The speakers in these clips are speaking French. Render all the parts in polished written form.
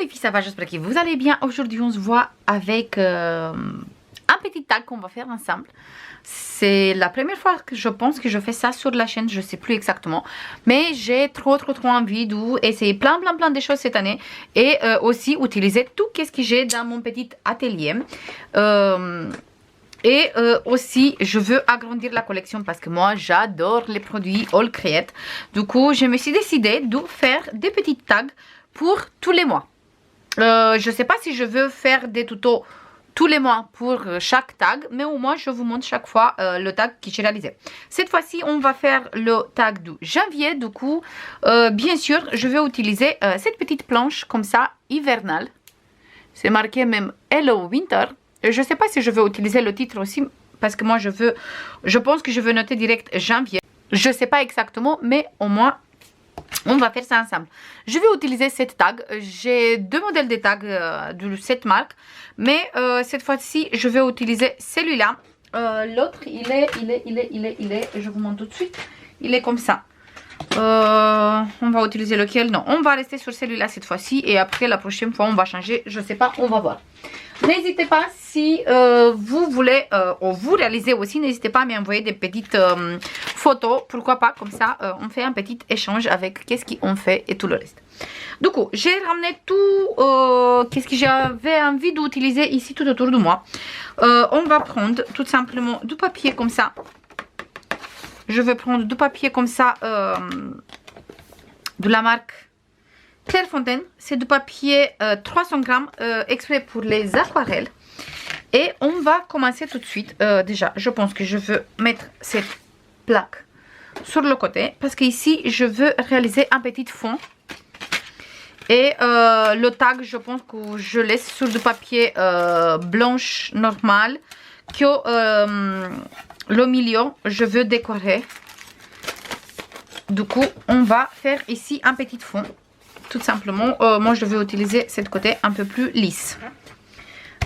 les filles, ça va, j'espère que vous allez bien. Aujourd'hui, on se voit avec un petit tag qu'on va faire ensemble. C'est la première fois que je pense que je fais ça sur la chaîne, je sais plus exactement. Mais j'ai trop envie d'essayer plein de choses cette année. Et aussi utiliser tout ce que j'ai dans mon petit atelier. Aussi, je veux agrandir la collection parce que moi, j'adore les produits All Create. Du coup, je me suis décidée de faire des petits tags pour tous les mois. Je ne sais pas si je veux faire des tutos tous les mois pour chaque tag, mais au moins, je vous montre chaque fois le tag que j'ai réalisé. Cette fois-ci, on va faire le tag de janvier. Du coup, bien sûr, je vais utiliser cette petite planche comme ça, hivernale. C'est marqué même Hello Winter. Je ne sais pas si je vais utiliser le titre aussi, parce que moi je pense que je veux noter direct janvier. Je ne sais pas exactement, mais au moins on va faire ça ensemble. Je vais utiliser cette tag. J'ai deux modèles de tags de cette marque, mais cette fois-ci je vais utiliser celui-là. L'autre il est, je vous montre tout de suite, il est comme ça. On va utiliser lequel? Non, on va rester sur celui-là cette fois-ci et après la prochaine fois on va changer, je sais pas, on va voir. N'hésitez pas si vous voulez ou vous réalisez aussi, n'hésitez pas à m'envoyer des petites photos, pourquoi pas, comme ça on fait un petit échange avec qu'est-ce qu'on fait et tout le reste. Du coup, j'ai ramené tout qu'est-ce que j'avais envie d'utiliser ici tout autour de moi. On va prendre tout simplement du papier comme ça. Je vais prendre du papier comme ça de la marque Clairefontaine. C'est du papier 300 grammes exprès pour les aquarelles. Et on va commencer tout de suite. Déjà, je pense que je veux mettre cette plaque sur le côté. Parce qu'ici, je veux réaliser un petit fond. Et le tag, je pense que je laisse sur du papier blanche normal. Que le milieu, je veux décorer. Du coup, on va faire ici un petit fond. Tout simplement, moi je vais utiliser cette côté un peu plus lisse.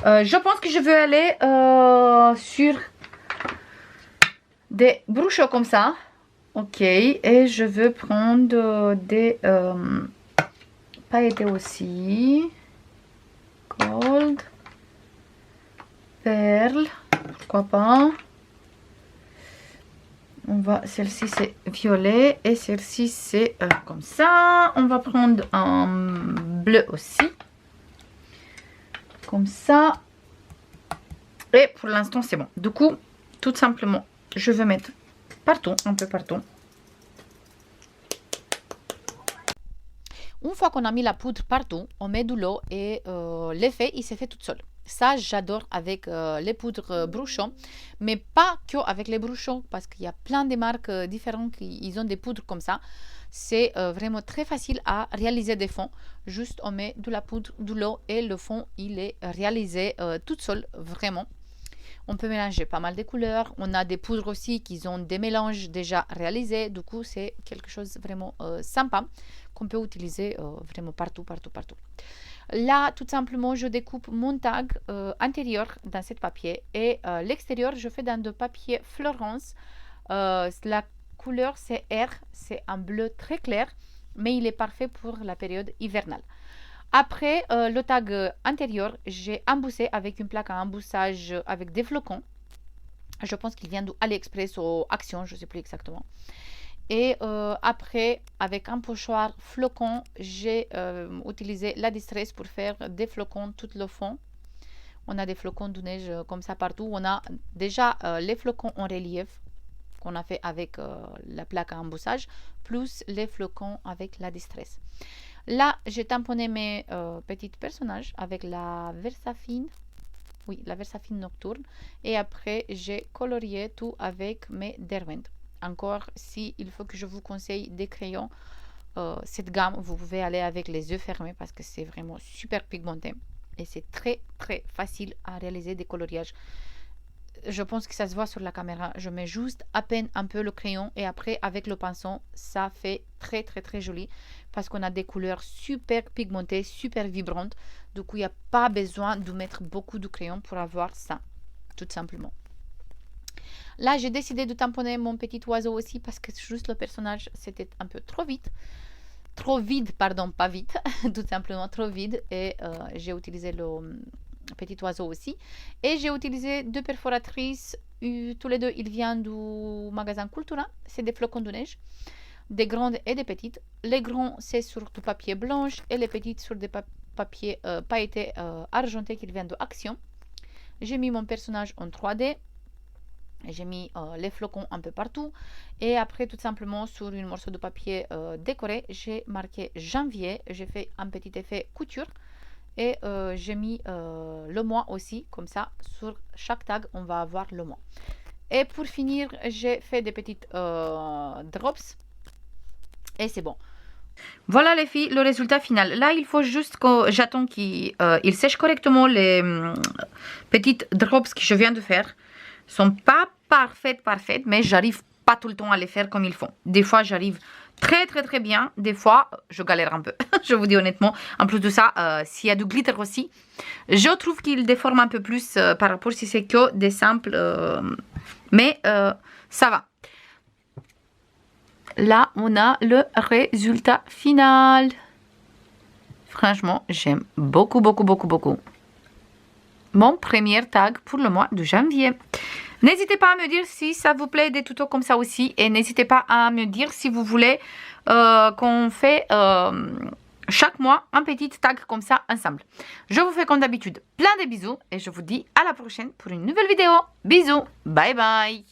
Je pense que je vais aller sur des brochures comme ça. Ok, et je veux prendre des pailletés aussi. Gold. Perles. Pourquoi pas. On va, celle-ci c'est violet et celle-ci c'est comme ça. On va prendre un bleu aussi. Comme ça. Et pour l'instant c'est bon. Du coup, tout simplement, je vais mettre partout, un peu partout. Une fois qu'on a mis la poudre partout, on met de l'eau et l'effet il s'est fait tout seul. Ça, j'adore avec les poudres Bruchon, mais pas que avec les Bruchon, parce qu'il y a plein de marques différentes qui ont des poudres comme ça. C'est vraiment très facile à réaliser des fonds. Juste, on met de la poudre, de l'eau et le fond, il est réalisé tout seul, vraiment. On peut mélanger pas mal de couleurs. On a des poudres aussi qui ont des mélanges déjà réalisés. Du coup, c'est quelque chose vraiment sympa qu'on peut utiliser vraiment partout. Là, tout simplement, je découpe mon tag intérieur dans ce papier et l'extérieur, je fais dans de papier Florence. La couleur, c'est R, c'est un bleu très clair, mais il est parfait pour la période hivernale. Après le tag intérieur, j'ai embossé avec une plaque à embossage avec des flocons. Je pense qu'il vient d'AliExpress ou Action, je ne sais plus exactement. Et après, avec un pochoir flocon, j'ai utilisé la distress pour faire des flocons tout le fond. On a des flocons de neige comme ça partout. On a déjà les flocons en relief qu'on a fait avec la plaque à embossage, plus les flocons avec la distress. Là, j'ai tamponné mes petits personnages avec la Versafine. Oui, la Versafine nocturne. Et après, j'ai colorié tout avec mes Derwent. Encore, si il faut que je vous conseille des crayons, cette gamme, vous pouvez aller avec les yeux fermés parce que c'est vraiment super pigmenté. Et c'est très facile à réaliser des coloriages. Je pense que ça se voit sur la caméra. Je mets juste à peine un peu le crayon et après avec le pinceau, ça fait très joli parce qu'on a des couleurs super pigmentées, super vibrantes. Du coup, il n'y a pas besoin de mettre beaucoup de crayon pour avoir ça, tout simplement. Là, j'ai décidé de tamponner mon petit oiseau aussi parce que juste le personnage, c'était un peu trop vite. trop vide, pardon, pas vite, tout simplement trop vide. Et j'ai utilisé le petit oiseau aussi. Et j'ai utilisé 2 perforatrices. Tous les deux, ils viennent du magasin Cultura. C'est des flocons de neige, des grandes et des petites. Les grands, c'est sur du papier blanche et les petites sur des papiers pailletés argentés qui viennent de Action. J'ai mis mon personnage en 3D. J'ai mis les flocons un peu partout. Et après, tout simplement, sur un morceau de papier décoré, j'ai marqué janvier. J'ai fait un petit effet couture. Et j'ai mis le mois aussi. Comme ça, sur chaque tag, on va avoir le mois. Et pour finir, j'ai fait des petites drops. Et c'est bon. Voilà les filles, le résultat final. Là, il faut juste que j'attends qu'il sèche correctement les petites drops que je viens de faire. Sont pas parfaites, mais j'arrive pas tout le temps à les faire comme il faut. Des fois, j'arrive très bien. Des fois, je galère un peu, je vous dis honnêtement. En plus de ça, s'il y a du glitter aussi, je trouve qu'il déforme un peu plus par rapport si c'est que des simples. Mais ça va. Là, on a le résultat final. Franchement, j'aime beaucoup. Mon premier tag pour le mois de janvier. N'hésitez pas à me dire si ça vous plaît des tutos comme ça aussi. Et n'hésitez pas à me dire si vous voulez qu'on fait chaque mois un petit tag comme ça ensemble. Je vous fais comme d'habitude plein de bisous. Et je vous dis à la prochaine pour une nouvelle vidéo. Bisous. Bye bye.